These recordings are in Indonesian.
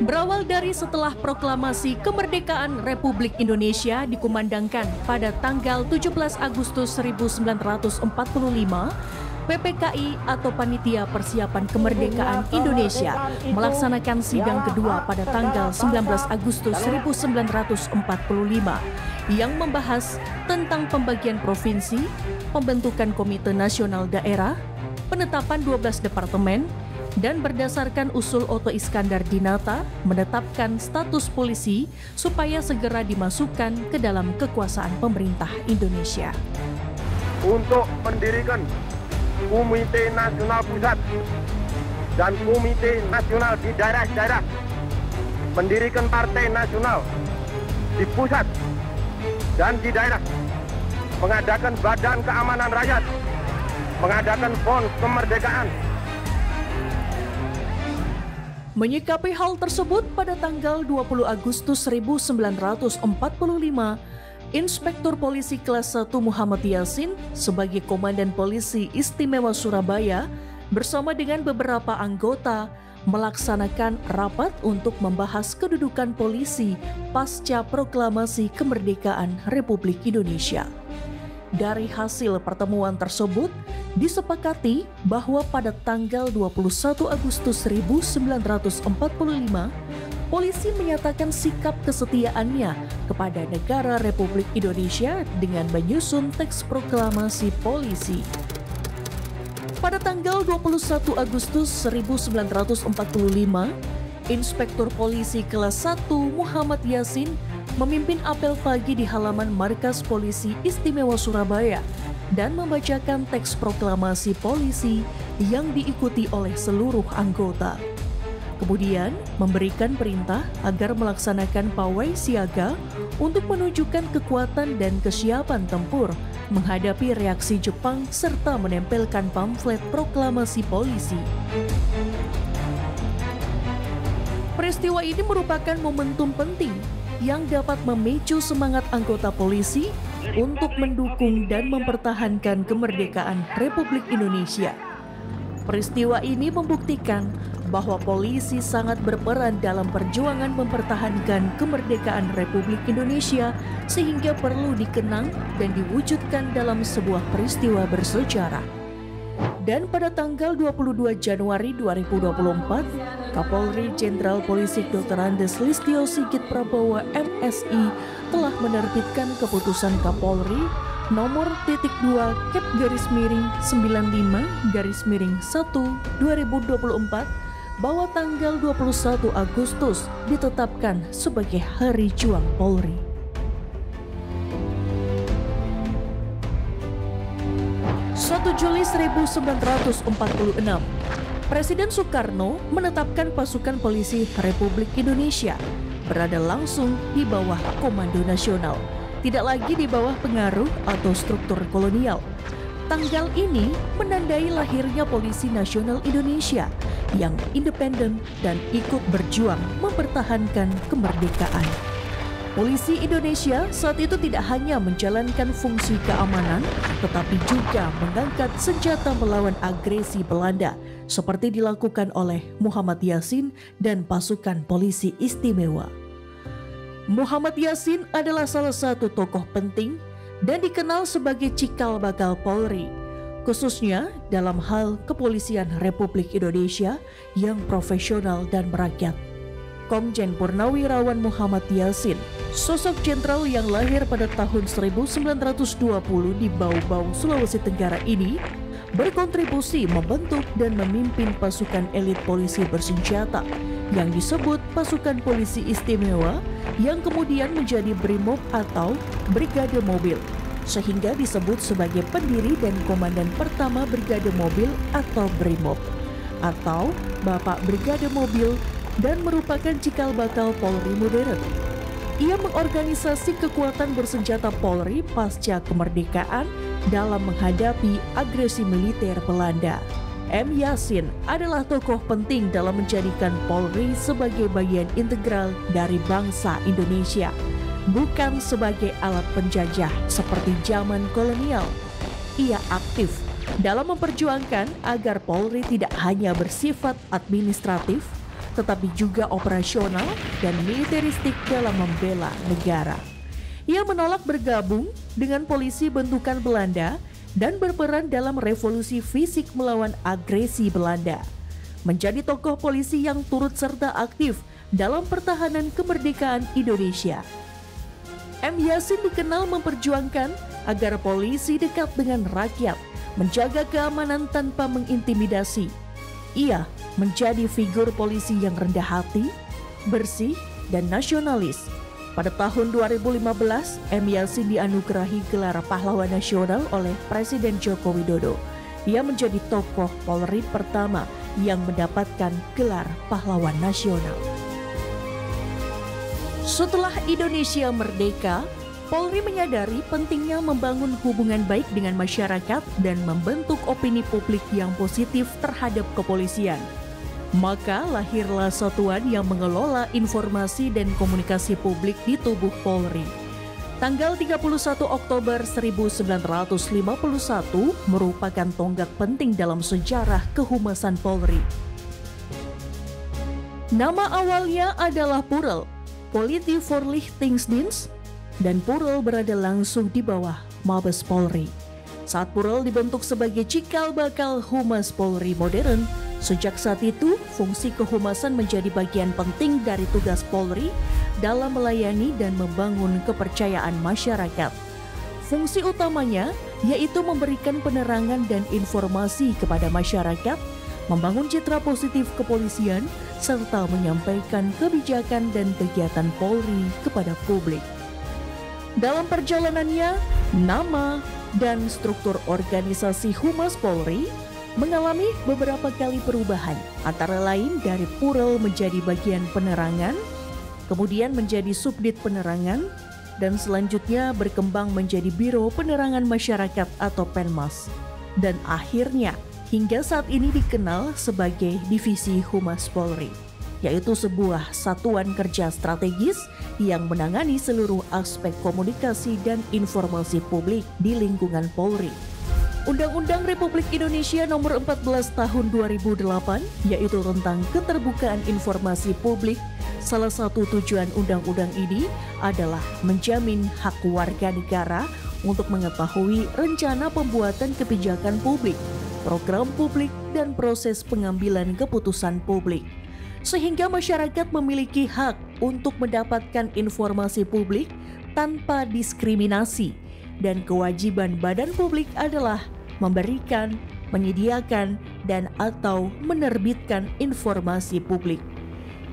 Berawal dari setelah proklamasi kemerdekaan Republik Indonesia dikumandangkan pada tanggal 17 Agustus 1945, PPKI atau Panitia Persiapan Kemerdekaan Indonesia melaksanakan sidang kedua pada tanggal 19 Agustus 1945 yang membahas tentang pembagian provinsi, pembentukan Komite Nasional Daerah, penetapan 12 departemen, dan berdasarkan usul Otto Iskandar Dinata menetapkan status polisi supaya segera dimasukkan ke dalam kekuasaan pemerintah Indonesia. Untuk mendirikan Komite Nasional Pusat dan Komite Nasional di daerah-daerah, mendirikan Partai Nasional di pusat dan di daerah, mengadakan Badan Keamanan Rakyat, mengadakan PON Kemerdekaan. Menyikapi hal tersebut, pada tanggal 20 Agustus 1945, Inspektur Polisi Kelas 1 Muhammad Yasin sebagai Komandan Polisi Istimewa Surabaya bersama dengan beberapa anggota melaksanakan rapat untuk membahas kedudukan polisi pasca proklamasi kemerdekaan Republik Indonesia. Dari hasil pertemuan tersebut, disepakati bahwa pada tanggal 21 Agustus 1945, polisi menyatakan sikap kesetiaannya kepada negara Republik Indonesia dengan menyusun teks proklamasi polisi. Pada tanggal 21 Agustus 1945, Inspektur Polisi Kelas 1 Muhammad Yasin memimpin apel pagi di halaman Markas Polisi Istimewa Surabaya dan membacakan teks proklamasi polisi yang diikuti oleh seluruh anggota. Kemudian memberikan perintah agar melaksanakan pawai siaga untuk menunjukkan kekuatan dan kesiapan tempur menghadapi reaksi Jepang serta menempelkan pamflet proklamasi polisi. Peristiwa ini merupakan momentum penting yang dapat memicu semangat anggota polisi untuk mendukung dan mempertahankan kemerdekaan Republik Indonesia. Peristiwa ini membuktikan bahwa polisi sangat berperan dalam perjuangan mempertahankan kemerdekaan Republik Indonesia sehingga perlu dikenang dan diwujudkan dalam sebuah peristiwa bersejarah. Dan pada tanggal 22 Januari 2024, Kapolri Jenderal Polisi Dr. Andes Listio Sigit Prabowo MSI telah menerbitkan keputusan Kapolri nomor ×2 /95/1/2024 bahwa tanggal 21 Agustus ditetapkan sebagai Hari Juang Polri. 1 Juli 1946, Presiden Soekarno menetapkan pasukan polisi Republik Indonesia berada langsung di bawah Komando Nasional, tidak lagi di bawah pengaruh atau struktur kolonial. Tanggal ini menandai lahirnya Polisi Nasional Indonesia yang independen dan ikut berjuang mempertahankan kemerdekaan. Polisi Indonesia saat itu tidak hanya menjalankan fungsi keamanan, tetapi juga mengangkat senjata melawan agresi Belanda, seperti dilakukan oleh Muhammad Yasin dan pasukan polisi istimewa. Muhammad Yasin adalah salah satu tokoh penting dan dikenal sebagai cikal bakal Polri, khususnya dalam hal kepolisian Republik Indonesia yang profesional dan merakyat. Komjen Purnawirawan Muhammad Yasin, sosok jenderal yang lahir pada tahun 1920 di Bau-Bau, Sulawesi Tenggara ini, berkontribusi membentuk dan memimpin pasukan elit polisi bersenjata yang disebut Pasukan Polisi Istimewa yang kemudian menjadi Brimob atau Brigade Mobil, sehingga disebut sebagai pendiri dan komandan pertama Brigade Mobil atau Brimob, atau Bapak Brigade Mobil, dan merupakan cikal bakal Polri modern. Ia mengorganisasi kekuatan bersenjata Polri pasca kemerdekaan dalam menghadapi agresi militer Belanda. M. Yasin adalah tokoh penting dalam menjadikan Polri sebagai bagian integral dari bangsa Indonesia, bukan sebagai alat penjajah seperti zaman kolonial. Ia aktif dalam memperjuangkan agar Polri tidak hanya bersifat administratif, tetapi juga operasional dan militeristik dalam membela negara. Ia menolak bergabung dengan polisi bentukan Belanda dan berperan dalam revolusi fisik melawan agresi Belanda. Menjadi tokoh polisi yang turut serta aktif dalam pertahanan kemerdekaan Indonesia. M. Yasin dikenal memperjuangkan agar polisi dekat dengan rakyat, menjaga keamanan tanpa mengintimidasi. Ia menjadi figur polisi yang rendah hati, bersih, dan nasionalis. Pada tahun 2015, M. Yasin dianugerahi gelar pahlawan nasional oleh Presiden Joko Widodo. Ia menjadi tokoh Polri pertama yang mendapatkan gelar pahlawan nasional. Setelah Indonesia merdeka, Polri menyadari pentingnya membangun hubungan baik dengan masyarakat dan membentuk opini publik yang positif terhadap kepolisian. Maka lahirlah satuan yang mengelola informasi dan komunikasi publik di tubuh Polri. Tanggal 31 Oktober 1951 merupakan tonggak penting dalam sejarah kehumasan Polri. Nama awalnya adalah Purel, Politievoorlichtingsdienst, dan Purel berada langsung di bawah Mabes Polri. Saat Purel dibentuk sebagai cikal bakal Humas Polri modern, sejak saat itu fungsi kehumasan menjadi bagian penting dari tugas Polri dalam melayani dan membangun kepercayaan masyarakat. Fungsi utamanya yaitu memberikan penerangan dan informasi kepada masyarakat, membangun citra positif kepolisian, serta menyampaikan kebijakan dan kegiatan Polri kepada publik. Dalam perjalanannya, nama dan struktur organisasi Humas Polri mengalami beberapa kali perubahan, antara lain dari Purel menjadi bagian penerangan, kemudian menjadi Subdit Penerangan, dan selanjutnya berkembang menjadi Biro Penerangan Masyarakat atau Penmas, dan akhirnya hingga saat ini dikenal sebagai Divisi Humas Polri, yaitu sebuah satuan kerja strategis yang menangani seluruh aspek komunikasi dan informasi publik di lingkungan Polri. Undang-Undang Republik Indonesia Nomor 14 Tahun 2008, yaitu tentang keterbukaan informasi publik, salah satu tujuan undang-undang ini adalah menjamin hak warga negara untuk mengetahui rencana pembuatan kebijakan publik, program publik, dan proses pengambilan keputusan publik. Sehingga masyarakat memiliki hak untuk mendapatkan informasi publik tanpa diskriminasi, dan kewajiban badan publik adalah memberikan, menyediakan, dan atau menerbitkan informasi publik.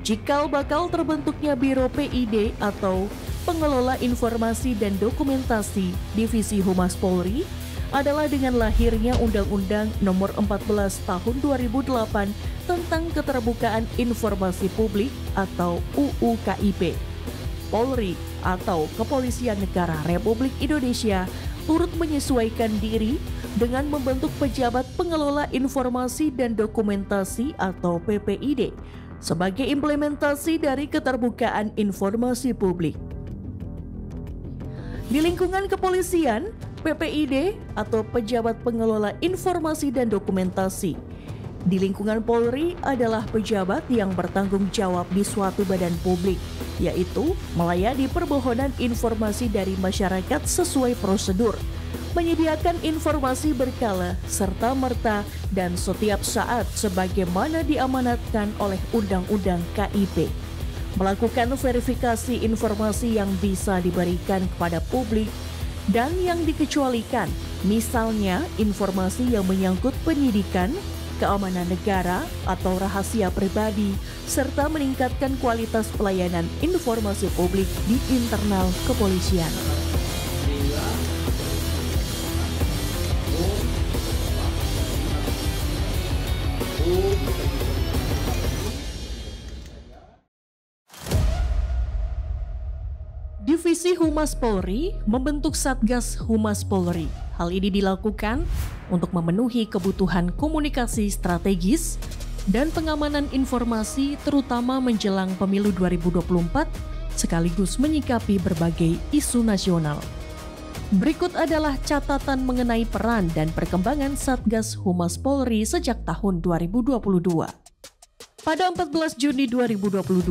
Cikal bakal terbentuknya Biro PID atau Pengelola Informasi dan Dokumentasi Divisi Humas Polri adalah dengan lahirnya Undang-Undang Nomor 14 Tahun 2008 tentang Keterbukaan Informasi Publik atau UU KIP. Polri atau Kepolisian Negara Republik Indonesia turut menyesuaikan diri dengan membentuk Pejabat Pengelola Informasi dan Dokumentasi atau PPID sebagai implementasi dari keterbukaan informasi publik. Di lingkungan kepolisian, PPID atau Pejabat Pengelola Informasi dan Dokumentasi di lingkungan Polri adalah pejabat yang bertanggung jawab di suatu badan publik, yaitu melayani permohonan informasi dari masyarakat sesuai prosedur, menyediakan informasi berkala serta-merta dan setiap saat sebagaimana diamanatkan oleh Undang-Undang KIP, melakukan verifikasi informasi yang bisa diberikan kepada publik dan yang dikecualikan, misalnya informasi yang menyangkut penyidikan, keamanan negara, atau rahasia pribadi, serta meningkatkan kualitas pelayanan informasi publik di internal kepolisian. Divisi Humas Polri membentuk Satgas Humas Polri. Hal ini dilakukan untuk memenuhi kebutuhan komunikasi strategis dan pengamanan informasi terutama menjelang pemilu 2024 sekaligus menyikapi berbagai isu nasional. Berikut adalah catatan mengenai peran dan perkembangan Satgas Humas Polri sejak tahun 2022. Pada 14 Juni 2022,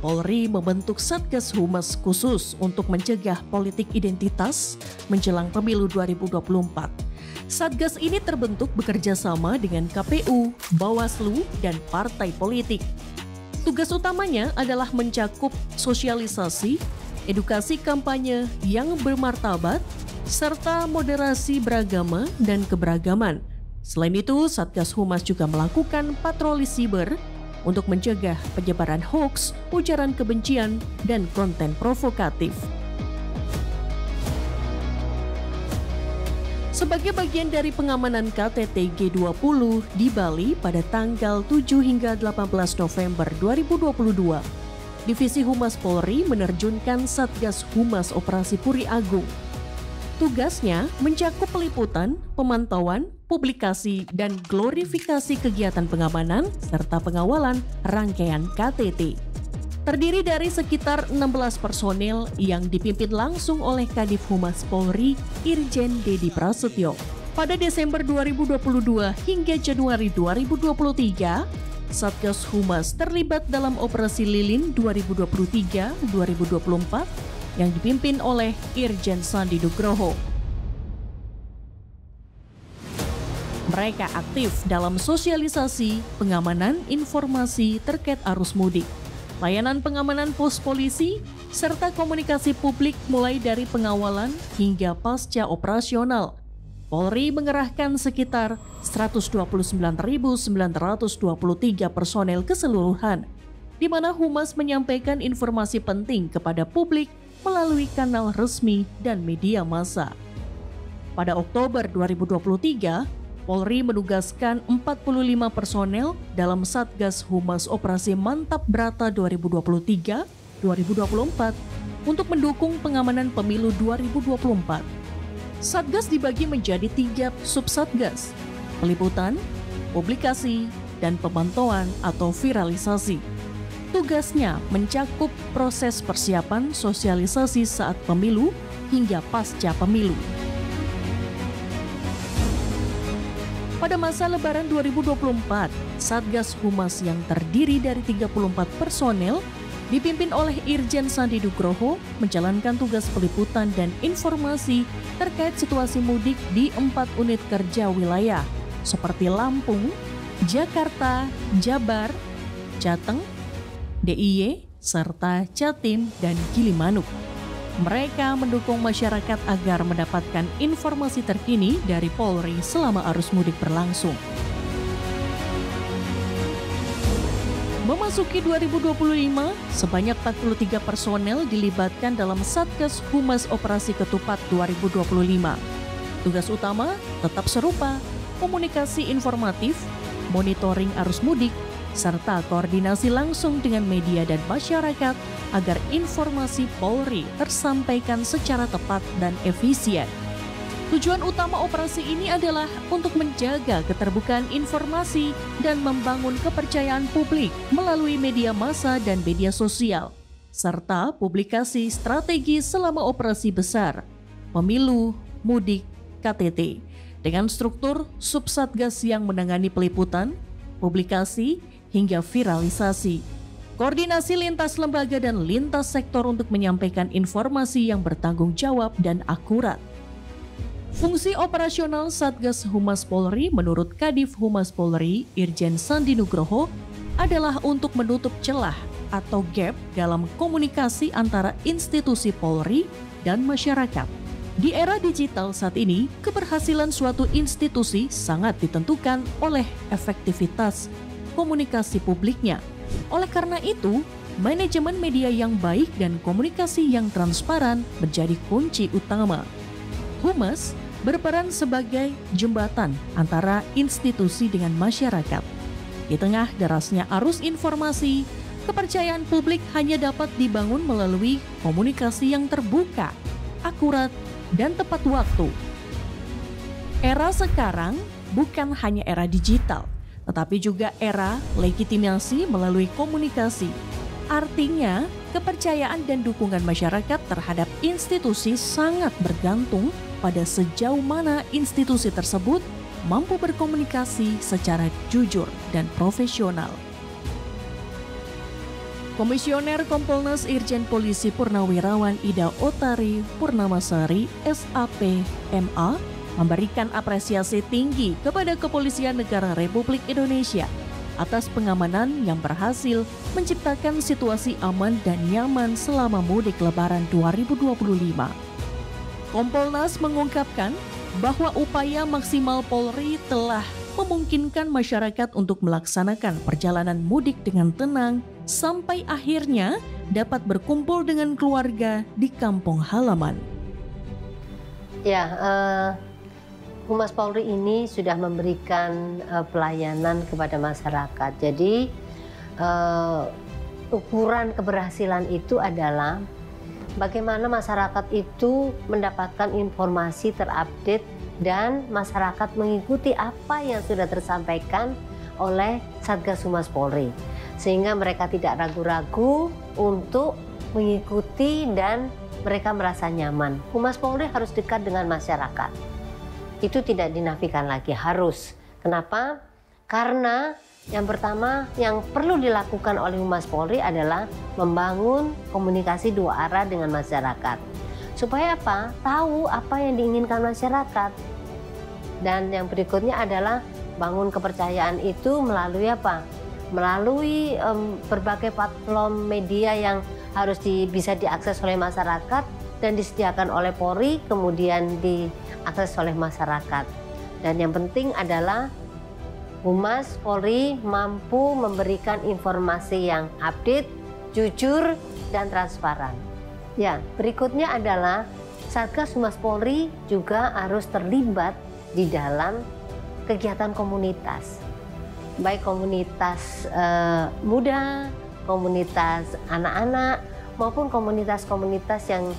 Polri membentuk Satgas Humas khusus untuk mencegah politik identitas menjelang pemilu 2024. Satgas ini terbentuk bekerja sama dengan KPU, Bawaslu, dan partai politik. Tugas utamanya adalah mencakup sosialisasi, edukasi kampanye yang bermartabat, serta moderasi beragama dan keberagaman. Selain itu, Satgas Humas juga melakukan patroli siber untuk mencegah penyebaran hoaks, ujaran kebencian, dan konten provokatif. Sebagai bagian dari pengamanan KTT G20 di Bali pada tanggal 7 hingga 18 November 2022, Divisi Humas Polri menerjunkan Satgas Humas Operasi Puri Agung. Tugasnya mencakup peliputan, pemantauan, publikasi, dan glorifikasi kegiatan pengamanan serta pengawalan rangkaian KTT. Terdiri dari sekitar 16 personel yang dipimpin langsung oleh Kadif Humas Polri, Irjen Dedi Prasetyo. Pada Desember 2022 hingga Januari 2023, Satgas Humas terlibat dalam Operasi Lilin 2023-2024 yang dipimpin oleh Irjen Sandi Nugroho. Mereka aktif dalam sosialisasi, pengamanan informasi terkait arus mudik, layanan pengamanan pos polisi, serta komunikasi publik mulai dari pengawalan hingga pasca operasional. Polri mengerahkan sekitar 129.923 personel keseluruhan, di mana Humas menyampaikan informasi penting kepada publik melalui kanal resmi dan media massa. Pada Oktober 2023, Polri menugaskan 45 personel dalam Satgas Humas Operasi Mantap Brata 2023-2024 untuk mendukung pengamanan pemilu 2024. Satgas dibagi menjadi 3 subsatgas: peliputan, publikasi, dan pemantauan atau viralisasi. Tugasnya mencakup proses persiapan sosialisasi saat pemilu hingga pasca pemilu. Pada masa Lebaran 2024, Satgas Humas yang terdiri dari 34 personel dipimpin oleh Irjen Sandi Nugroho menjalankan tugas peliputan dan informasi terkait situasi mudik di 4 unit kerja wilayah seperti Lampung, Jakarta, Jabar, Jateng, DIY, serta Jatim dan Gilimanuk. Mereka mendukung masyarakat agar mendapatkan informasi terkini dari Polri selama arus mudik berlangsung. Memasuki 2025, sebanyak 43 personel dilibatkan dalam Satgas Humas Operasi Ketupat 2025. Tugas utama tetap serupa, komunikasi informatif, monitoring arus mudik, serta koordinasi langsung dengan media dan masyarakat agar informasi Polri tersampaikan secara tepat dan efisien. Tujuan utama operasi ini adalah untuk menjaga keterbukaan informasi dan membangun kepercayaan publik melalui media massa dan media sosial, serta publikasi strategi selama operasi besar, pemilu, mudik, KTT, dengan struktur subsatgas yang menangani peliputan, publikasi, hingga viralisasi. Koordinasi lintas lembaga dan lintas sektor untuk menyampaikan informasi yang bertanggung jawab dan akurat. Fungsi operasional Satgas Humas Polri menurut Kadif Humas Polri, Irjen Sandi Nugroho, adalah untuk menutup celah atau gap dalam komunikasi antara institusi Polri dan masyarakat. Di era digital saat ini, keberhasilan suatu institusi sangat ditentukan oleh efektivitas komunikasi publiknya. Oleh karena itu, manajemen media yang baik dan komunikasi yang transparan menjadi kunci utama. Humas berperan sebagai jembatan antara institusi dengan masyarakat. Di tengah derasnya arus informasi, kepercayaan publik hanya dapat dibangun melalui komunikasi yang terbuka, akurat, dan tepat waktu. Era sekarang bukan hanya era digital, tetapi juga era legitimasi melalui komunikasi. Artinya, kepercayaan dan dukungan masyarakat terhadap institusi sangat bergantung pada sejauh mana institusi tersebut mampu berkomunikasi secara jujur dan profesional. Komisioner Kompolnas Irjen Polisi Purnawirawan Ida Otari Purnamasari SAP MA memberikan apresiasi tinggi kepada Kepolisian Negara Republik Indonesia atas pengamanan yang berhasil menciptakan situasi aman dan nyaman selama mudik Lebaran 2025. Kompolnas mengungkapkan bahwa upaya maksimal Polri telah memungkinkan masyarakat untuk melaksanakan perjalanan mudik dengan tenang sampai akhirnya dapat berkumpul dengan keluarga di kampung halaman. Ya, Humas Polri ini sudah memberikan pelayanan kepada masyarakat. Jadi ukuran keberhasilan itu adalah bagaimana masyarakat itu mendapatkan informasi terupdate dan masyarakat mengikuti apa yang sudah tersampaikan oleh Satgas Humas Polri. Sehingga mereka tidak ragu-ragu untuk mengikuti dan mereka merasa nyaman. Humas Polri harus dekat dengan masyarakat. Itu tidak dinafikan lagi, harus. Kenapa? Karena yang pertama yang perlu dilakukan oleh Humas Polri adalah membangun komunikasi dua arah dengan masyarakat. Supaya apa? Tahu apa yang diinginkan masyarakat. Dan yang berikutnya adalah bangun kepercayaan itu melalui apa? Melalui berbagai platform media yang harus bisa diakses oleh masyarakat dan disediakan oleh Polri, kemudian diakses oleh masyarakat. Dan yang penting adalah Humas Polri mampu memberikan informasi yang update, jujur, dan transparan. Ya, berikutnya adalah Satgas Humas Polri juga harus terlibat di dalam kegiatan komunitas. Baik komunitas muda, komunitas anak-anak, maupun komunitas-komunitas yang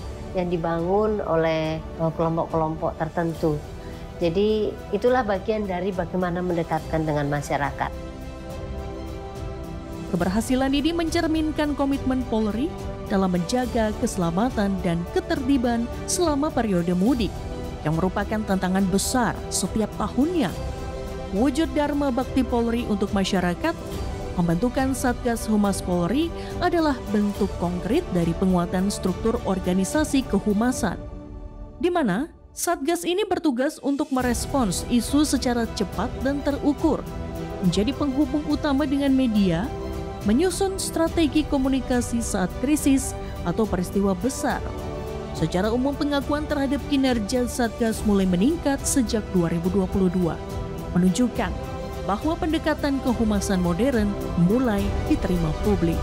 dibangun oleh kelompok-kelompok tertentu. Jadi itulah bagian dari bagaimana mendekatkan dengan masyarakat. Keberhasilan ini mencerminkan komitmen Polri dalam menjaga keselamatan dan ketertiban selama periode mudik, yang merupakan tantangan besar setiap tahunnya. Wujud Dharma Bakti Polri untuk masyarakat, pembentukan Satgas Humas Polri adalah bentuk konkret dari penguatan struktur organisasi kehumasan, di mana Satgas ini bertugas untuk merespons isu secara cepat dan terukur, menjadi penghubung utama dengan media, menyusun strategi komunikasi saat krisis atau peristiwa besar. Secara umum pengakuan terhadap kinerja Satgas mulai meningkat sejak 2022, menunjukkan bahwa pendekatan kehumasan modern mulai diterima publik.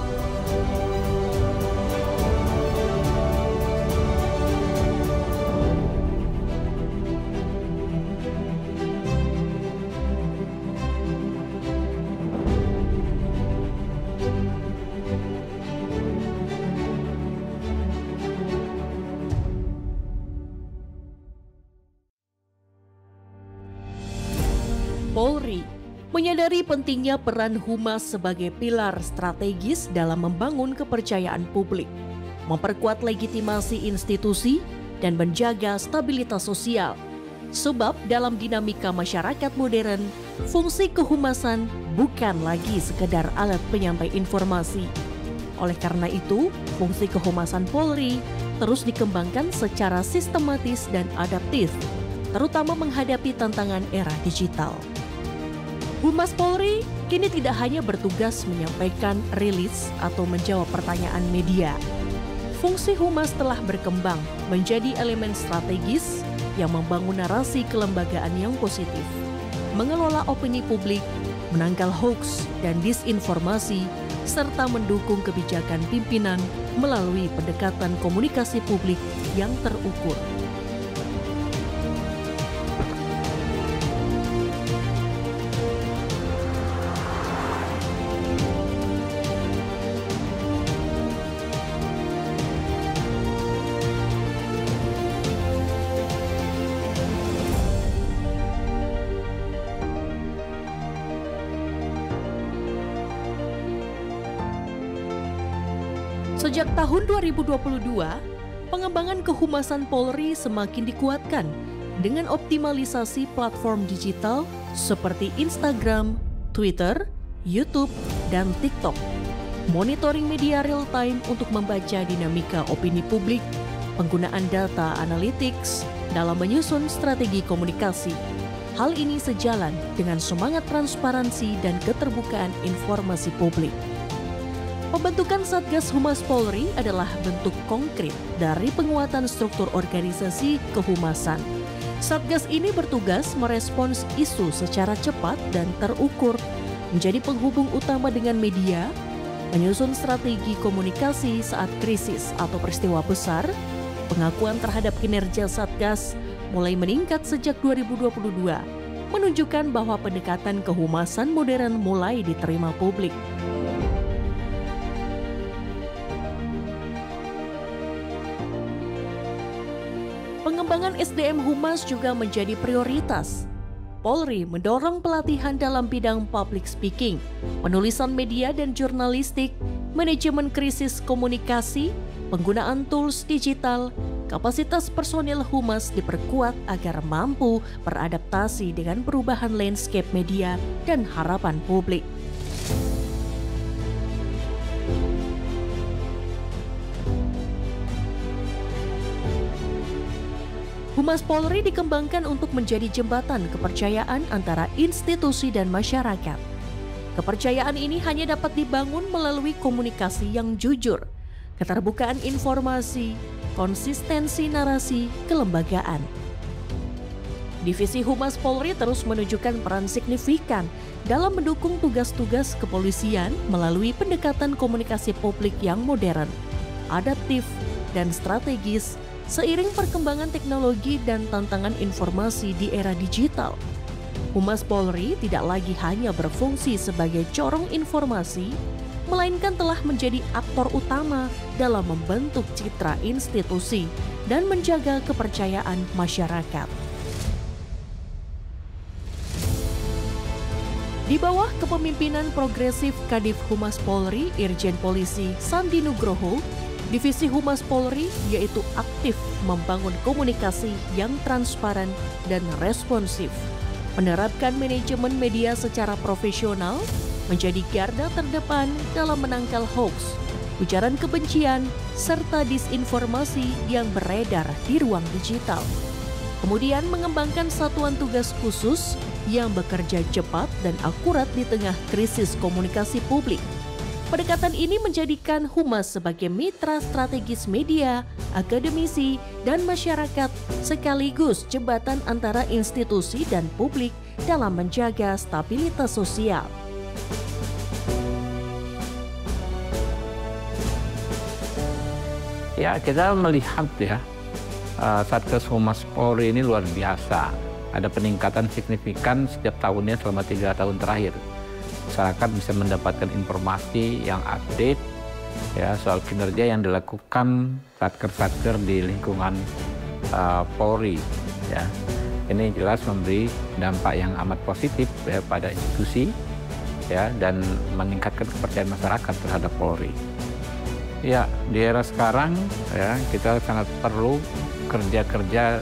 Polri menyadari pentingnya peran Humas sebagai pilar strategis dalam membangun kepercayaan publik, memperkuat legitimasi institusi, dan menjaga stabilitas sosial. Sebab dalam dinamika masyarakat modern, fungsi kehumasan bukan lagi sekedar alat penyampai informasi. Oleh karena itu, fungsi kehumasan Polri terus dikembangkan secara sistematis dan adaptif, terutama menghadapi tantangan era digital. Humas Polri kini tidak hanya bertugas menyampaikan rilis atau menjawab pertanyaan media. Fungsi Humas telah berkembang menjadi elemen strategis yang membangun narasi kelembagaan yang positif, mengelola opini publik, menangkal hoaks dan disinformasi, serta mendukung kebijakan pimpinan melalui pendekatan komunikasi publik yang terukur. Sejak tahun 2022, pengembangan kehumasan Polri semakin dikuatkan dengan optimalisasi platform digital seperti Instagram, Twitter, YouTube, dan TikTok. monitoring media real time untuk membaca dinamika opini publik, penggunaan data analytics dalam menyusun strategi komunikasi. Hal ini sejalan dengan semangat transparansi dan keterbukaan informasi publik. Pembentukan Satgas Humas Polri adalah bentuk konkret dari penguatan struktur organisasi kehumasan. Satgas ini bertugas merespons isu secara cepat dan terukur, menjadi penghubung utama dengan media, menyusun strategi komunikasi saat krisis atau peristiwa besar. Pengakuan terhadap kinerja Satgas mulai meningkat sejak 2022, menunjukkan bahwa pendekatan kehumasan modern mulai diterima publik. Pengembangan SDM Humas juga menjadi prioritas. Polri mendorong pelatihan dalam bidang public speaking, penulisan media dan jurnalistik, manajemen krisis komunikasi, penggunaan tools digital. Kapasitas personil Humas diperkuat agar mampu beradaptasi dengan perubahan landscape media dan harapan publik. Humas Polri dikembangkan untuk menjadi jembatan kepercayaan antara institusi dan masyarakat. Kepercayaan ini hanya dapat dibangun melalui komunikasi yang jujur, keterbukaan informasi, konsistensi narasi, kelembagaan. Divisi Humas Polri terus menunjukkan peran signifikan dalam mendukung tugas-tugas kepolisian melalui pendekatan komunikasi publik yang modern, adaptif, dan strategis seiring perkembangan teknologi dan tantangan informasi di era digital. Humas Polri tidak lagi hanya berfungsi sebagai corong informasi, melainkan telah menjadi aktor utama dalam membentuk citra institusi dan menjaga kepercayaan masyarakat. Di bawah kepemimpinan progresif Kadif Humas Polri, Irjen Polisi Sandi Nugroho, Divisi Humas Polri yaitu aktif membangun komunikasi yang transparan dan responsif, menerapkan manajemen media secara profesional, menjadi garda terdepan dalam menangkal hoax, ujaran kebencian, serta disinformasi yang beredar di ruang digital. Kemudian mengembangkan satuan tugas khusus yang bekerja cepat dan akurat di tengah krisis komunikasi publik. Pendekatan ini menjadikan Humas sebagai mitra strategis media, akademisi, dan masyarakat sekaligus jembatan antara institusi dan publik dalam menjaga stabilitas sosial. Ya, kita melihat Satgas Humas Polri ini luar biasa. Ada peningkatan signifikan setiap tahunnya selama 3 tahun terakhir. Masyarakat bisa mendapatkan informasi yang update soal kinerja yang dilakukan satker-satker di lingkungan Polri. Ini jelas memberi dampak yang amat positif pada institusi dan meningkatkan kepercayaan masyarakat terhadap Polri. Ya, di era sekarang kita sangat perlu kerja-kerja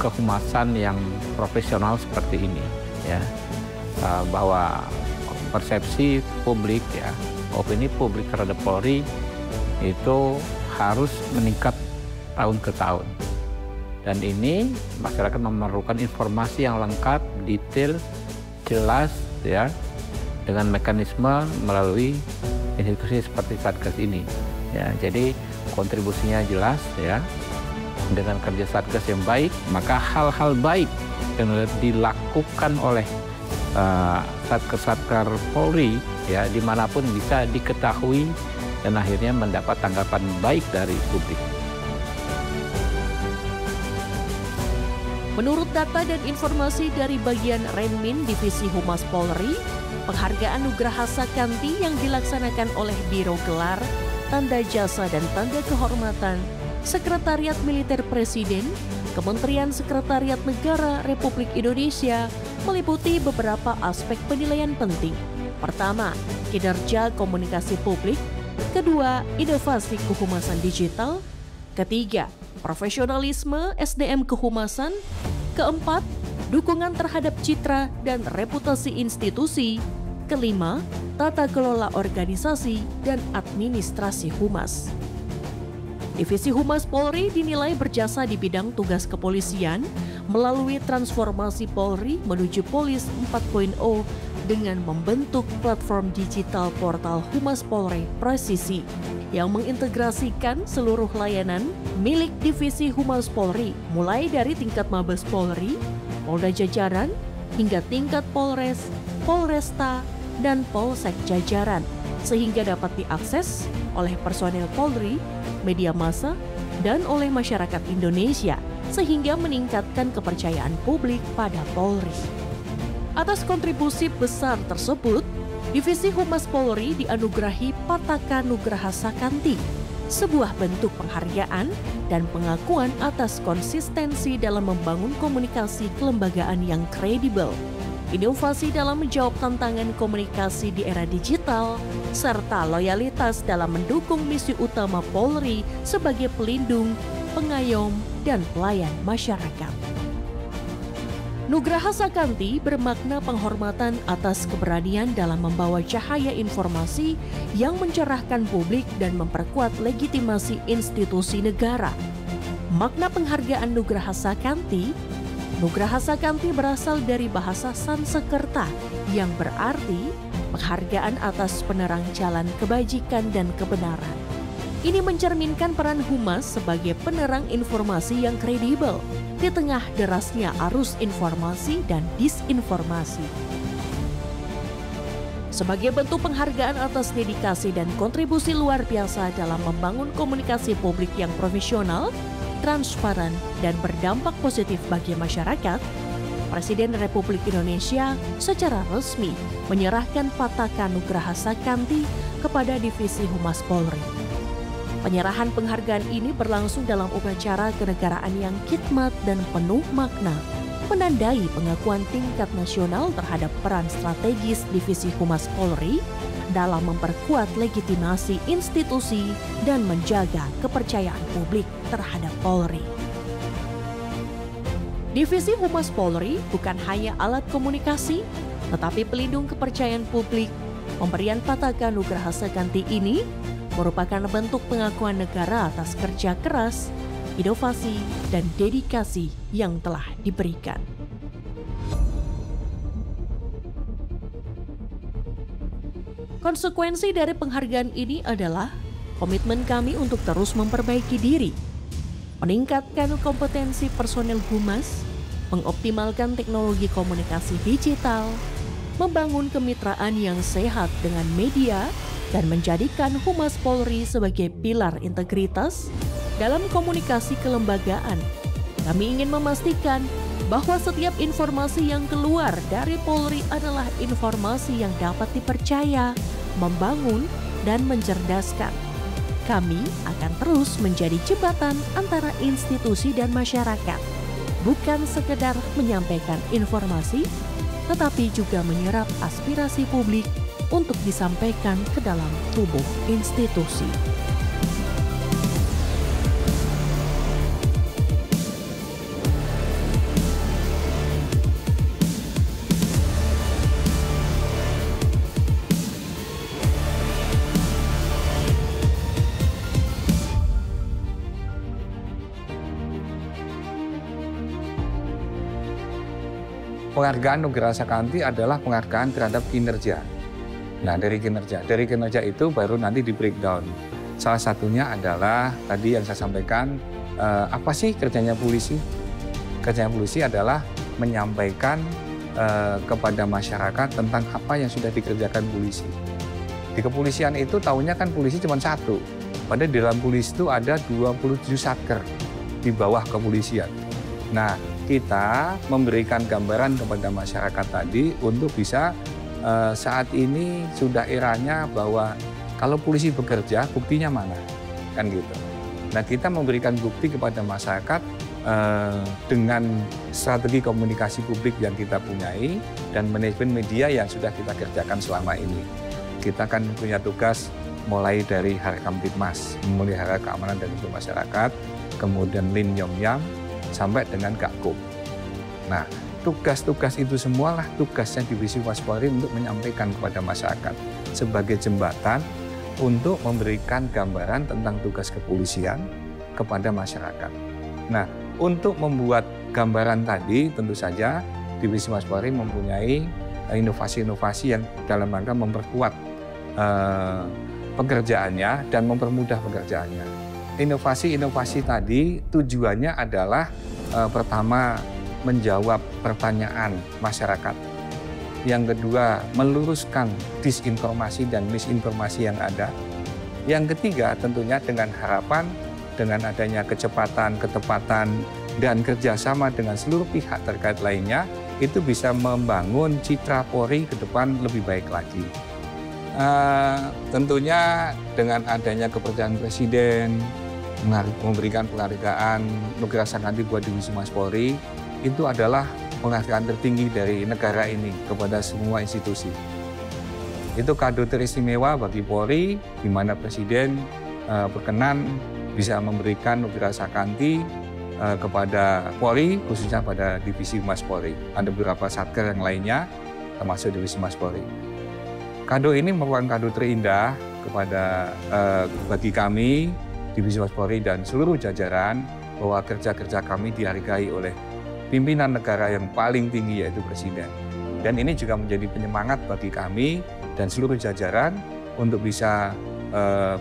kehumasan yang profesional seperti ini bahwa persepsi publik opini publik terhadap Polri itu harus meningkat tahun ke tahun. Dan ini masyarakat memerlukan informasi yang lengkap, detail, jelas dengan mekanisme melalui institusi seperti Satgas ini. Jadi kontribusinya jelas dengan kerja Satgas yang baik, maka hal-hal baik yang dilakukan oleh satker-satker Polri dimanapun bisa diketahui dan akhirnya mendapat tanggapan baik dari publik. Menurut data dan informasi dari bagian Renmin Divisi Humas Polri, penghargaan Nugraha Sakanti yang dilaksanakan oleh Biro Gelar, Tanda Jasa dan Tanda Kehormatan, Sekretariat Militer Presiden, Kementerian Sekretariat Negara Republik Indonesia meliputi beberapa aspek penilaian penting. Pertama, kinerja komunikasi publik. Kedua, inovasi kehumasan digital. Ketiga, profesionalisme SDM kehumasan. Keempat, dukungan terhadap citra dan reputasi institusi. Kelima, tata kelola organisasi dan administrasi Humas. Divisi Humas Polri dinilai berjasa di bidang tugas kepolisian melalui transformasi Polri menuju Polis 4.0 dengan membentuk platform digital portal Humas Polri Presisi yang mengintegrasikan seluruh layanan milik Divisi Humas Polri mulai dari tingkat Mabes Polri, Polda jajaran, hingga tingkat Polres, Polresta, dan Polsek jajaran, sehingga dapat diakses oleh personel Polri, media massa, dan oleh masyarakat Indonesia, sehingga meningkatkan kepercayaan publik pada Polri. Atas kontribusi besar tersebut, Divisi Humas Polri dianugerahi Pataka Nugraha Sakanti, sebuah bentuk penghargaan dan pengakuan atas konsistensi dalam membangun komunikasi kelembagaan yang kredibel, inovasi dalam menjawab tantangan komunikasi di era digital, serta loyalitas dalam mendukung misi utama Polri sebagai pelindung, pengayom, dan pelayan masyarakat. Nugraha Sakanti bermakna penghormatan atas keberanian dalam membawa cahaya informasi yang mencerahkan publik dan memperkuat legitimasi institusi negara. Makna penghargaan Nugraha Sakanti berasal dari bahasa Sansekerta yang berarti penghargaan atas penerang jalan kebajikan dan kebenaran. Ini mencerminkan peran Humas sebagai penerang informasi yang kredibel di tengah derasnya arus informasi dan disinformasi. Sebagai bentuk penghargaan atas dedikasi dan kontribusi luar biasa dalam membangun komunikasi publik yang profesional, transparan, dan berdampak positif bagi masyarakat, Presiden Republik Indonesia secara resmi menyerahkan Pataka Nugraha Sakanti kepada Divisi Humas Polri. Penyerahan penghargaan ini berlangsung dalam upacara kenegaraan yang khidmat dan penuh makna, menandai pengakuan tingkat nasional terhadap peran strategis Divisi Humas Polri dalam memperkuat legitimasi institusi dan menjaga kepercayaan publik terhadap Polri. Divisi Humas Polri bukan hanya alat komunikasi, tetapi pelindung kepercayaan publik. Pemberian Pataka Nugraha Sakanti ini merupakan bentuk pengakuan negara atas kerja keras, inovasi, dan dedikasi yang telah diberikan. Konsekuensi dari penghargaan ini adalah komitmen kami untuk terus memperbaiki diri, meningkatkan kompetensi personel Humas, mengoptimalkan teknologi komunikasi digital, membangun kemitraan yang sehat dengan media, dan menjadikan Humas Polri sebagai pilar integritas dalam komunikasi kelembagaan. Kami ingin memastikan bahwa setiap informasi yang keluar dari Polri adalah informasi yang dapat dipercaya, membangun, dan mencerdaskan. Kami akan terus menjadi jembatan antara institusi dan masyarakat, bukan sekedar menyampaikan informasi, tetapi juga menyerap aspirasi publik untuk disampaikan ke dalam tubuh institusi. Penghargaan Nugraha Sakanti adalah penghargaan terhadap kinerja. Nah, dari kinerja itu baru nanti di breakdown. Salah satunya adalah tadi yang saya sampaikan, apa sih kerjanya polisi? Kerjanya polisi adalah menyampaikan kepada masyarakat tentang apa yang sudah dikerjakan polisi. Di kepolisian itu tahunya kan polisi cuma satu. Padahal di dalam polisi itu ada 27 satker di bawah kepolisian. Nah, kita memberikan gambaran kepada masyarakat tadi untuk bisa saat ini sudah eranya bahwa kalau polisi bekerja, buktinya mana? Kan gitu. Nah, kita memberikan bukti kepada masyarakat dengan strategi komunikasi publik yang kita punyai dan manajemen media yang sudah kita kerjakan selama ini. Kita kan punya tugas mulai dari Harkamtibmas, memelihara keamanan dan ketertiban masyarakat, kemudian Lim Yong Yam, sampai dengan Gakum. Nah, tugas-tugas itu semualah tugasnya Divisi Humas Polri untuk menyampaikan kepada masyarakat sebagai jembatan untuk memberikan gambaran tentang tugas kepolisian kepada masyarakat. Nah, untuk membuat gambaran tadi tentu saja Divisi Humas Polri mempunyai inovasi-inovasi yang dalam rangka memperkuat pekerjaannya dan mempermudah pekerjaannya. Inovasi-inovasi tadi tujuannya adalah pertama, menjawab pertanyaan masyarakat. Yang kedua, meluruskan disinformasi dan misinformasi yang ada. Yang ketiga, tentunya dengan harapan dengan adanya kecepatan, ketepatan, dan kerjasama dengan seluruh pihak terkait lainnya, itu bisa membangun citra Polri ke depan lebih baik lagi. Tentunya dengan adanya kepercayaan Presiden, memberikan penghargaan Nugra Sakti buat Divisi Humas Polri, itu adalah penghargaan tertinggi dari negara ini kepada semua institusi. Itu kado teristimewa bagi Polri, di mana Presiden berkenan bisa memberikan Nugra Sakti kepada Polri, khususnya pada Divisi Humas Polri. Ada beberapa satker yang lainnya, termasuk Divisi Humas Polri. Kado ini merupakan kado terindah kepada bagi kami, Divisi Humas Polri dan seluruh jajaran, bahwa kerja-kerja kami dihargai oleh pimpinan negara yang paling tinggi, yaitu Presiden. Dan ini juga menjadi penyemangat bagi kami dan seluruh jajaran untuk bisa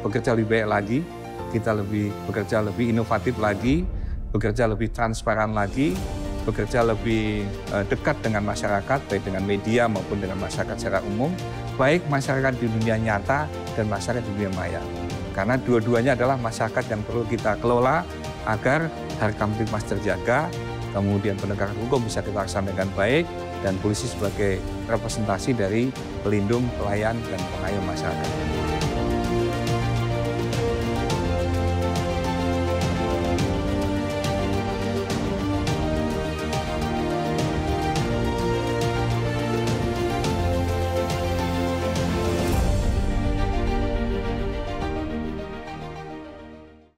bekerja lebih baik lagi, kita bekerja lebih inovatif lagi, bekerja lebih transparan lagi, bekerja lebih dekat dengan masyarakat, baik dengan media maupun dengan masyarakat secara umum, baik masyarakat di dunia nyata dan masyarakat di dunia maya. Karena dua-duanya adalah masyarakat yang perlu kita kelola agar harga kamtipmas terjaga, kemudian penegakan hukum bisa kita laksanakan baik, dan polisi sebagai representasi dari pelindung, pelayan, dan pengayom masyarakat.